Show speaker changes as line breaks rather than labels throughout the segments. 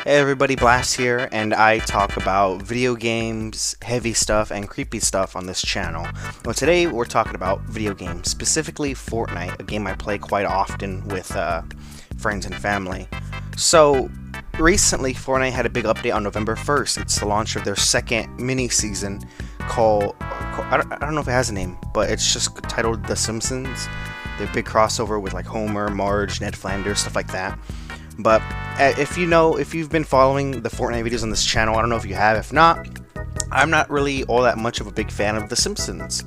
Hey everybody, Blast here, and I talk about video games, heavy stuff, and creepy stuff on this channel. Well, today we're talking about video games, specifically Fortnite, a game I play quite often with friends and family. So, recently Fortnite had a big update on November 1st. It's the launch of their second mini-season called, I don't know if it has a name, but it's just titled The Simpsons. Their big crossover with like Homer, Marge, Ned Flanders, stuff like that. But if you've been following the Fortnite videos on this channel, I don't know if you have. If not, I'm not really all that much of a big fan of The Simpsons.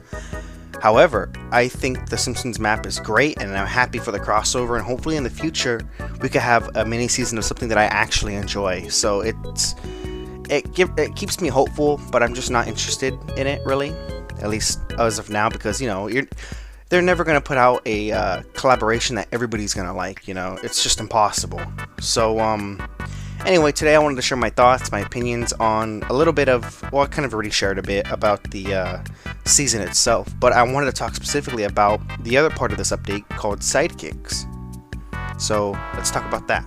However, I think The Simpsons map is great, and I'm happy for the crossover, and hopefully in the future we could have a mini season of something that I actually enjoy. So it keeps me hopeful, but I'm just not interested in it really, at least as of now, because they're never going to put out a collaboration that everybody's going to like, it's just impossible. So, anyway, today I wanted to share my thoughts, my opinions on a little bit of, well, I kind of already shared a bit about the season itself, but I wanted to talk specifically about the other part of this update called Sidekicks. So, let's talk about that.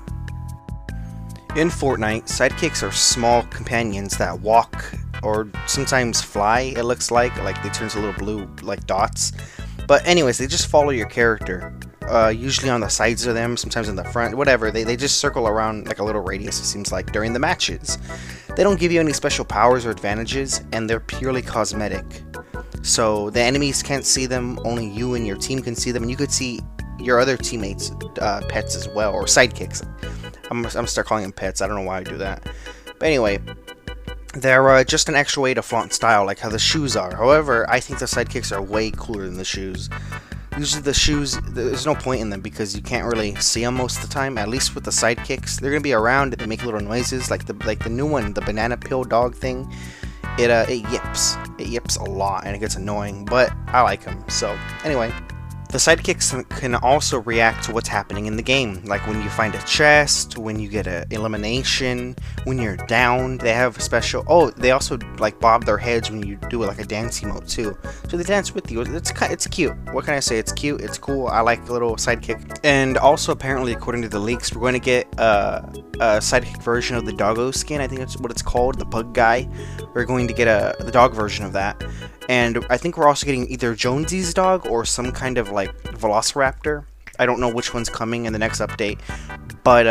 In Fortnite, Sidekicks are small companions that walk or sometimes fly, it looks like they turn to little blue, like, dots. But anyways, they just follow your character, usually on the sides of them, sometimes in the front, whatever. They just circle around like a little radius, it seems like, during the matches. They don't give you any special powers or advantages, and they're purely cosmetic. So the enemies can't see them, only you and your team can see them, and you could see your other teammates' pets as well, or sidekicks. I'm gonna start calling them pets, I don't know why I do that. But anyway, they're just an extra way to flaunt style, like how the shoes are. However, I think the sidekicks are way cooler than the shoes. Usually the shoes, there's no point in them because you can't really see them most of the time. At least with the sidekicks, they're gonna be around. They make little noises, like the new one, the banana peel dog thing. It yips a lot, and it gets annoying. But I like them. So anyway. The sidekicks can also react to what's happening in the game, like when you find a chest, when you get an elimination, when you're down. They have special. Oh, they also like bob their heads when you do like a dance emote too. So they dance with you. It's cute. What can I say? It's cute. It's cool. I like a little sidekick. And also, apparently, according to the leaks, we're going to get a sidekick version of the doggo skin. I think that's what it's called, the pug guy. We're going to get the dog version of that. And I think we're also getting either Jonesy's dog or some kind of like velociraptor. I don't know which one's coming in the next update, but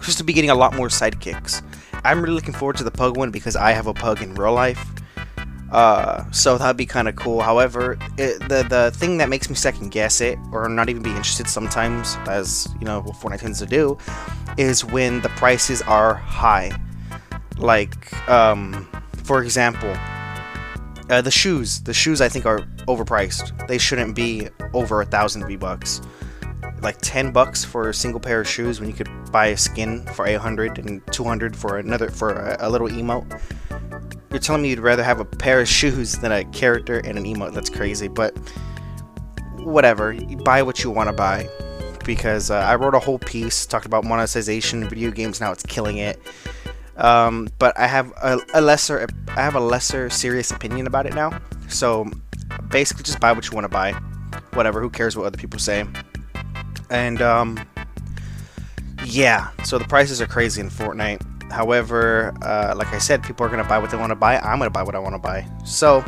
just to be getting a lot more sidekicks. I'm really looking forward to the pug one because I have a pug in real life, so that'd be kind of cool. However, the thing that makes me second guess it or not even be interested sometimes, as you know what Fortnite tends to do, is when the prices are high. Like for example, the shoes I think are overpriced. They shouldn't be over 1,000 V-bucks. Like $10 for a single pair of shoes when you could buy a skin for 800 and 200 for a little emote. You're telling me you'd rather have a pair of shoes than a character and an emote? That's crazy. But whatever, you buy what you want to buy. Because I wrote a whole piece talked about monetization in video games. Now it's killing it. But I have a lesser serious opinion about it now. So basically, just buy what you want to buy. Whatever, who cares what other people say? And yeah. So the prices are crazy in Fortnite. However, like I said, people are gonna buy what they want to buy. I'm gonna buy what I want to buy. So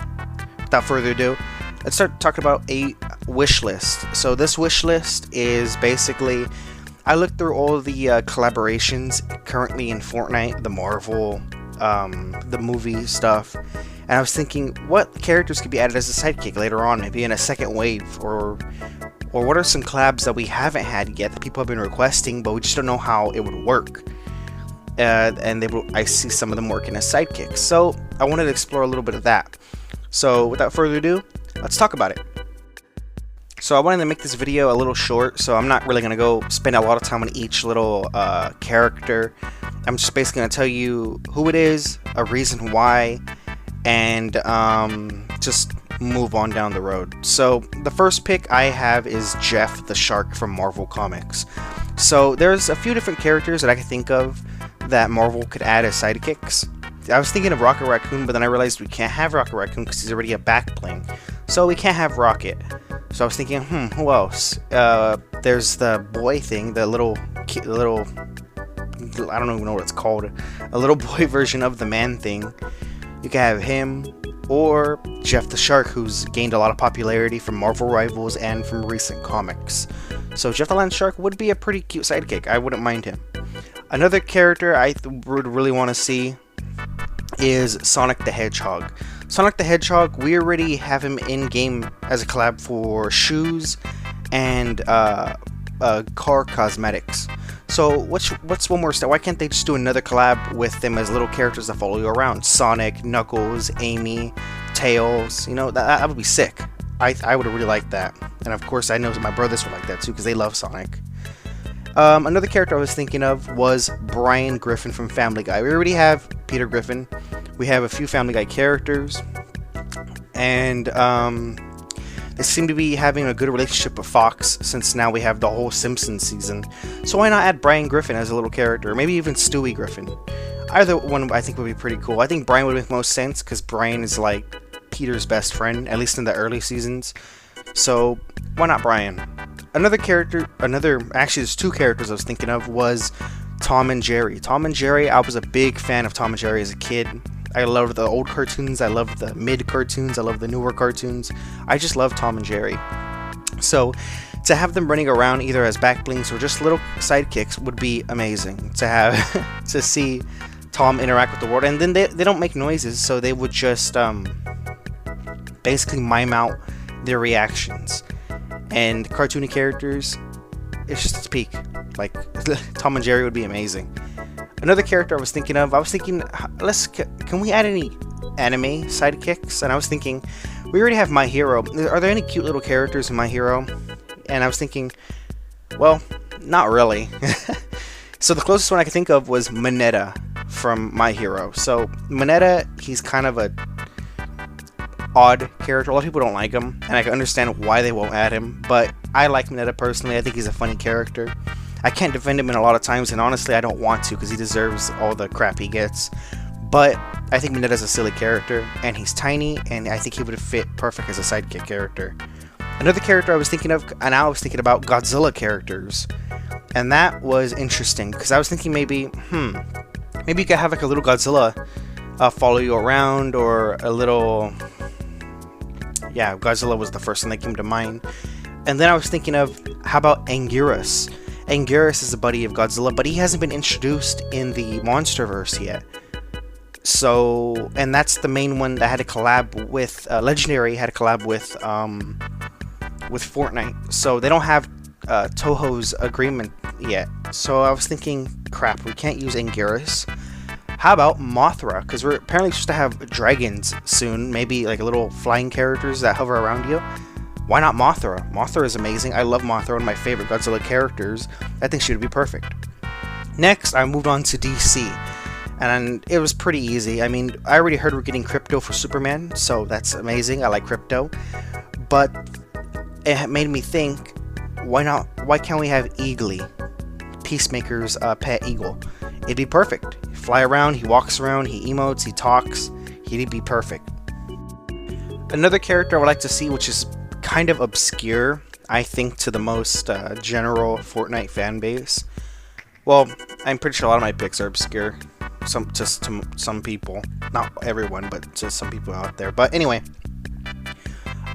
without further ado, let's start talking about a wish list. So this wish list is basically, I looked through all the collaborations currently in Fortnite, the Marvel, the movie stuff, and I was thinking, what characters could be added as a sidekick later on, maybe in a second wave, or what are some collabs that we haven't had yet that people have been requesting, but we just don't know how it would work. And I see some of them working as sidekicks, so I wanted to explore a little bit of that. So without further ado, let's talk about it. So I wanted to make this video a little short, so I'm not really going to go spend a lot of time on each little character. I'm just basically going to tell you who it is, a reason why, and just move on down the road. So the first pick I have is Jeff the Shark from Marvel Comics. So there's a few different characters that I can think of that Marvel could add as sidekicks. I was thinking of Rocket Raccoon, but then I realized we can't have Rocket Raccoon because he's already a backbling. So we can't have Rocket. So I was thinking, who else? There's the boy thing, the little I don't even know what it's called, a little boy version of the Man-Thing. You can have him, or Jeff the Shark, who's gained a lot of popularity from Marvel Rivals and from recent comics. So Jeff the Land Shark would be a pretty cute sidekick. I wouldn't mind him. Another character I would really want to see is Sonic the Hedgehog. Sonic the Hedgehog, we already have him in-game as a collab for shoes and car cosmetics. So what's one more step? Why can't they just do another collab with them as little characters that follow you around? Sonic, Knuckles, Amy, Tails, you know, that would be sick. I would really like that. And of course I know my brothers would like that too, because they love Sonic. Another character I was thinking of was Brian Griffin from Family Guy. We already have Peter Griffin. We have a few Family Guy characters. And they seem to be having a good relationship with Fox, since now we have the whole Simpsons season. So why not add Brian Griffin as a little character? Maybe even Stewie Griffin. Either one I think would be pretty cool. I think Brian would make most sense, because Brian is like Peter's best friend, at least in the early seasons. So why not Brian? Another character, actually there's two characters I was thinking of, was Tom and Jerry. Tom and Jerry, I was a big fan of Tom and Jerry as a kid. I loved the old cartoons, I loved the mid cartoons, I loved the newer cartoons. I just love Tom and Jerry. So to have them running around either as back blinks or just little sidekicks would be amazing. To have to see Tom interact with the world, and then they don't make noises, so they would just basically mime out their reactions. And cartoony characters, it's just its peak. Like Tom and Jerry would be amazing. Another character I was thinking of, can we add any anime sidekicks? And I was thinking, we already have My Hero. Are there any cute little characters in My Hero? And I was thinking, well, not really. So the closest one I could think of was Mineta from My Hero. So Mineta, he's kind of a odd character. A lot of people don't like him, and I can understand why they won't add him, but I like Mineta personally. I think he's a funny character. I can't defend him in a lot of times, and honestly I don't want to, because he deserves all the crap he gets. But I think Mineta's a silly character, and he's tiny, and I think he would fit perfect as a sidekick character. Another character I was thinking of, and I was thinking about Godzilla characters, and that was interesting, because I was thinking maybe you could have like a little Godzilla follow you around, or a little... Yeah, Godzilla was the first thing that came to mind. And then I was thinking of, how about Anguirus? Anguirus is a buddy of Godzilla, but he hasn't been introduced in the Monsterverse yet. So, and that's the main one that had a collab with, Legendary had a collab with Fortnite. So they don't have Toho's agreement yet. So I was thinking, crap, we can't use Anguirus. How about Mothra? Because we're apparently supposed to have dragons soon. Maybe like little flying characters that hover around you. Why not Mothra? Mothra is amazing. I love Mothra, one of my favorite Godzilla characters. I think she would be perfect. Next, I moved on to DC. And it was pretty easy. I mean, I already heard we're getting Crypto for Superman, so that's amazing. I like Crypto. But it made me think, why can't we have Eagly? Peacemaker's pet eagle. It'd be perfect. Fly around, he walks around, he emotes, he talks. He'd be perfect. Another character I would like to see, which is kind of obscure, I think, to the most general Fortnite fan base. Well, I'm pretty sure a lot of my picks are obscure. To some people. Not everyone, but to some people out there. But anyway,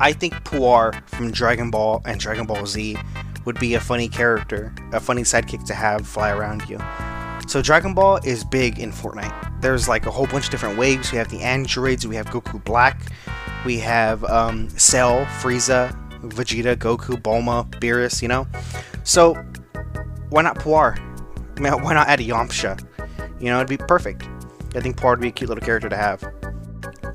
I think Puar from Dragon Ball and Dragon Ball Z would be a funny character, a funny sidekick to have fly around you. So Dragon Ball is big in Fortnite. There's like a whole bunch of different waves. We have the androids, we have Goku Black, we have Cell, Frieza, Vegeta, Goku, Bulma, Beerus, you know? So why not Puar? Why not add a Yamcha? You know, it'd be perfect. I think Puar would be a cute little character to have.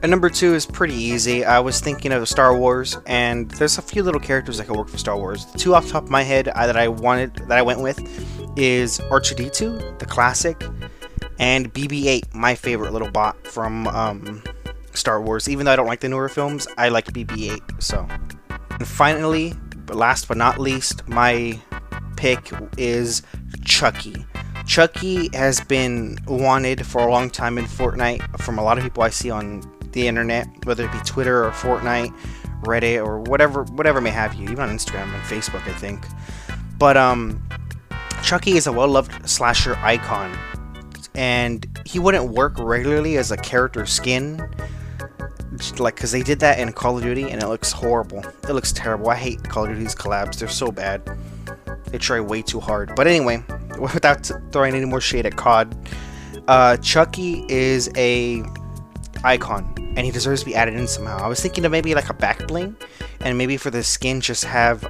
And number 2 is pretty easy. I was thinking of Star Wars, and there's a few little characters that could work for Star Wars. The 2 off the top of my head that I went with is R2-D2, the classic, and BB-8, my favorite little bot from Star Wars. Even though I don't like the newer films, I like BB-8. So, and finally, last but not least, my pick is Chucky. Chucky has been wanted for a long time in Fortnite from a lot of people I see on the internet, whether it be Twitter or Fortnite, Reddit, or whatever may have you, even on Instagram and Facebook, I think. But Chucky is a well-loved slasher icon and he wouldn't work regularly as a character skin, like, because they did that in Call of Duty and it looks horrible. It looks terrible. I hate Call of Duty's collabs. They're so bad. They try way too hard. But anyway, without throwing any more shade at COD, Chucky is a icon and he deserves to be added in somehow. I was thinking of maybe like a back bling, and maybe for the skin just have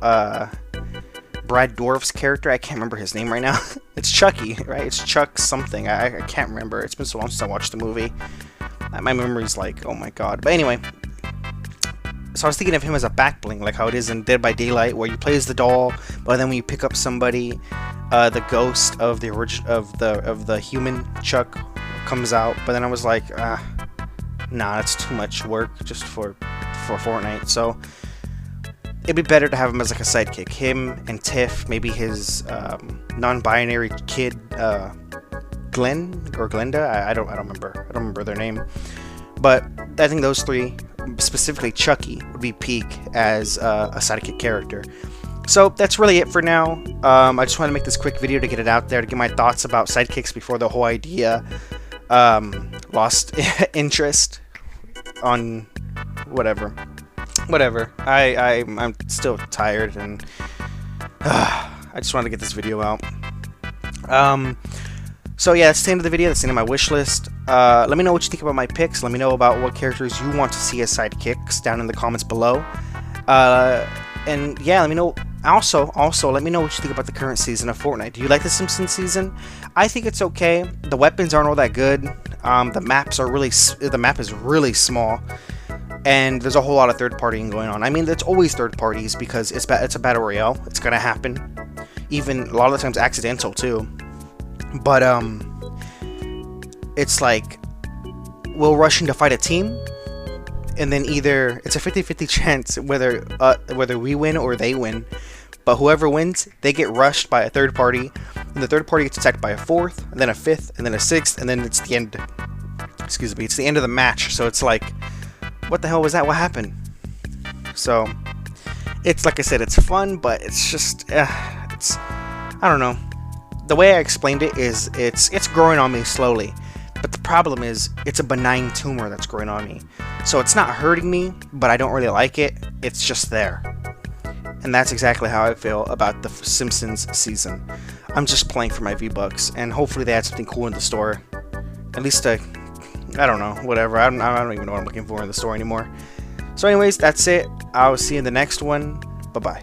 Brad Dourif's character. I can't remember his name right now. It's Chucky, right? It's Chuck something. I can't remember. It's been so long since I watched the movie. My memory's like, oh my god. But anyway, so I was thinking of him as a back bling, like how it is in Dead by Daylight, where you play as the doll, but then when you pick up somebody, the ghost of the of the human Chuck comes out. But then I was like, nah, that's too much work just for Fortnite. So it'd be better to have him as like a sidekick. Him and Tiff, maybe his non-binary kid, Glenn or Glenda. I don't remember their name. But I think those three, specifically Chucky, would be peak as a sidekick character. So that's really it for now. I just want to make this quick video to get it out there, to get my thoughts about sidekicks before the whole idea lost interest on whatever. I'm still tired, and I just wanted to get this video out. So yeah, that's the end of the video. That's the end of my wish list. Let me know what you think about my picks. Let me know about what characters you want to see as sidekicks down in the comments below. And yeah, let me know. Also, let me know what you think about the current season of Fortnite. Do you like the Simpsons season? I think it's okay. The weapons aren't all that good. The map is really small, and there's a whole lot of third partying going on. I mean, it's always third parties because it's a battle royale. It's gonna happen. Even a lot of the times accidental too. But it's like we'll rush in to fight a team, and then either it's a 50-50 chance whether we win or they win. But whoever wins, they get rushed by a third party, and the third party gets attacked by a fourth, and then a fifth, and then a sixth, and then it's the end. Excuse me, it's the end of the match. So it's like, what the hell was that? What happened? So it's like I said, it's fun, but it's just it's, I don't know. The way I explained it is it's growing on me slowly, but the problem is it's a benign tumor that's growing on me. So it's not hurting me, but I don't really like it. It's just there. And that's exactly how I feel about the Simpsons season. I'm just playing for my V-Bucks, and hopefully they add something cool in the store. At least I don't know, whatever. I don't even know what I'm looking for in the store anymore. So anyways, that's it. I'll see you in the next one. Bye-bye.